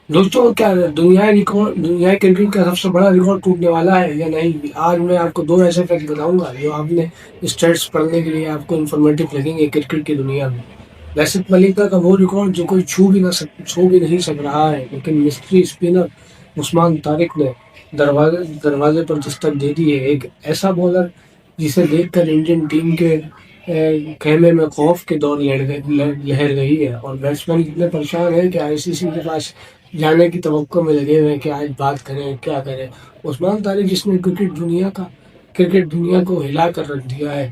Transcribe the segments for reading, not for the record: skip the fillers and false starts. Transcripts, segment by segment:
دوستوں کیا دنیا کرکٹ کا سب سے بڑا ریکارڈ ٹوٹنے والا ہے یا نہیں؟ آج میں آپ کو دو ایسے فیکٹ بتاؤں گا جو آپ نے اسٹیٹس پڑھنے کے لیے آپ کو انفارمیٹو لگیں گے کرکٹ کی دنیا میں۔ لست ملکہ کا وہ ریکارڈ جو کوئی چھو بھی نہیں سک رہا ہے، لیکن مسٹری اسپنر عثمان طارق نے دروازے پر دستک دے دی ہے۔ ایک ایسا بولر جسے دیکھ کر انڈین ٹیم کے خیمے میں خوف کے دور لہر گئی ہے، اور بیٹسمین اتنے پریشان ہیں کہ آئی سی سی کے پاس جانے کی توقع میں لگے ہوئے ہیں کہ آج بات کریں کیا کریں۔ عثمان طارق جس نے کرکٹ دنیا کو ہلا کر رکھ دیا ہے،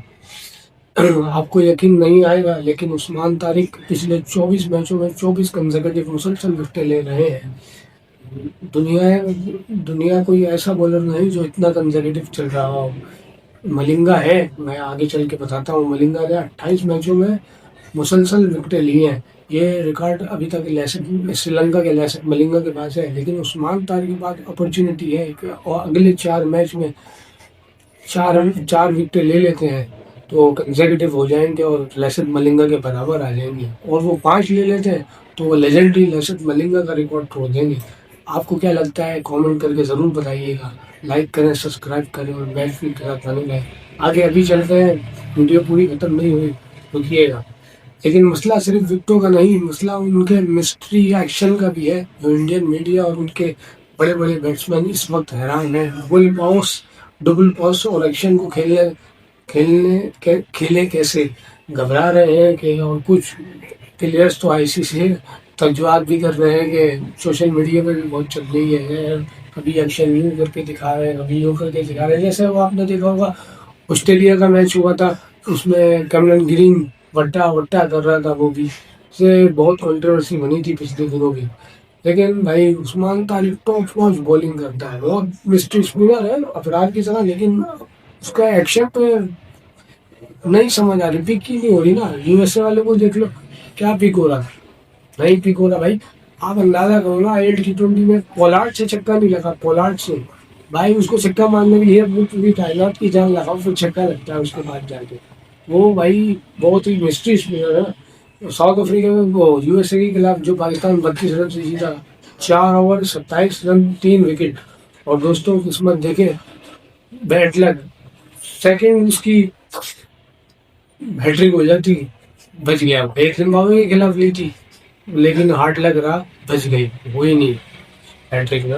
آپ کو یقین نہیں آئے گا، لیکن عثمان طارق پچھلے 24 میچوں میں 24 کنزیکٹو مسلسل وکٹیں لے رہے ہیں۔ دنیا کوئی ایسا بولر نہیں جو اتنا کنزیکٹو چل رہا ہو۔ ملنگا ہے، میں آگے چل کے بتاتا ہوں، ملنگا نے 28 میچوں میں مسلسل وکٹیں لی ہیں۔ یہ ریکارڈ ابھی تک سری لنکا کے لیسٹ ملنگا کے پاس ہے، لیکن عثمان طارق کے پاس اپرچونٹی ہے کہ اگلے 4 میچ میں چار وکٹیں لے لیتے ہیں تو کنزیکٹو ہو جائیں گے اور لیسٹ ملنگا کے برابر آ جائیں گے، اور وہ 5 لے لیتے ہیں تو وہ لیجنڈری لیسٹ ملنگا کا ریکارڈ توڑ دیں گے۔ آپ کو کیا لگتا ہے؟ کامنٹ کر کے ضرور بتائیے گا، لائک کریں، سبسکرائب کریں اور بیل فیل کے ساتھ آنے لائیں۔ آگے ابھی چلتے ہیں، ویڈیو پوری ختم نہیں ہوئی، رکیے گا۔ لیکن مسئلہ صرف وکٹوں کا نہیں، مسئلہ ان کے مسٹری ایکشن کا بھی ہے، جو انڈین میڈیا اور ان کے بڑے بڑے بیٹسمین اس وقت حیران ہیں۔ ڈبل پاس اور ایکشن کو کھیلے کیسے، گھبرا رہے ہیں کہ، اور کچھ پلیئرس تو آئی سی سے تجویز بھی کر رہے ہیں کہ سوشل میڈیا پہ بھی بہت چل رہی ہے، کبھی ایکشن یوں کر کے دکھا رہے ہیں، کبھی یوں کر کے دکھا رہے ہیں۔ جیسے وہ آپ نے دیکھا ہوگا آسٹریلیا کا میچ ہوا تھا، اس میں کیمرن گرین وٹا کر رہا تھا، وہ بھی سے بہت کنٹروورسی بنی تھی پچھلے دنوں بھی۔ لیکن بھائی عثمان طارق ٹاپ ناچ بولنگ کرتا ہے، بہت مسٹری اسپنر ہے افراد کی طرح، لیکن اس کا ایکشن پہ نہیں سمجھ آ رہی، پک کی نہیں ہو رہی نا۔ یو ایس اے والے کو دیکھ لو، کیا پک ہو رہا، نہیں پک ہو رہا بھائی۔ آپ اندازہ کرو نا، T20 میں پولارڈ سے چھکا نہیں لگا، پولارڈ سے بھائی اس کو چھکا مارنے کے لیے پوری کائنات کی جان لگاؤ، پھر چھکا لگتا ہے اس کے بعد جا کے۔ وہ بھائی بہت ہی مسٹری اسپنر ہے۔ ساؤتھ افریقہ میں وہ یو ایس اے کے خلاف جو پاکستان 32 رن سے جیتا، 4 اوور 27 رن 3 وکٹ، اور دوستوں قسمت دیکھے، بیڈ لک، سیکنڈ اس کی ہیٹرک ہو جاتی، بچ گیا۔ ایک زمبابوے کے خلاف لی تھی، لیکن ہارڈ لگ رہا، بچ گئی، وہی نہیں ہیٹرک میں۔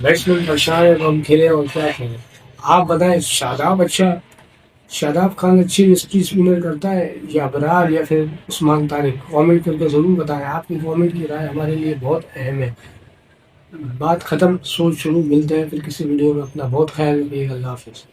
بیٹسمین پریشان ہے تو ہم کھیلیں اور کیا کھیلیں؟ آپ بتائیں، شاداب خان اچھی مسٹری اسپنر کرتا ہے یا ابرار یا پھر عثمان طارق؟ کامنٹ کر کے ضرور بتائیں، آپ کی کامنٹ کی رائے ہمارے لیے بہت اہم ہے۔ بات ختم، سوچ شروع، ملتے ہیں پھر کسی ویڈیو میں، اپنا بہت خیال رکھیے گا، اللہ حافظ۔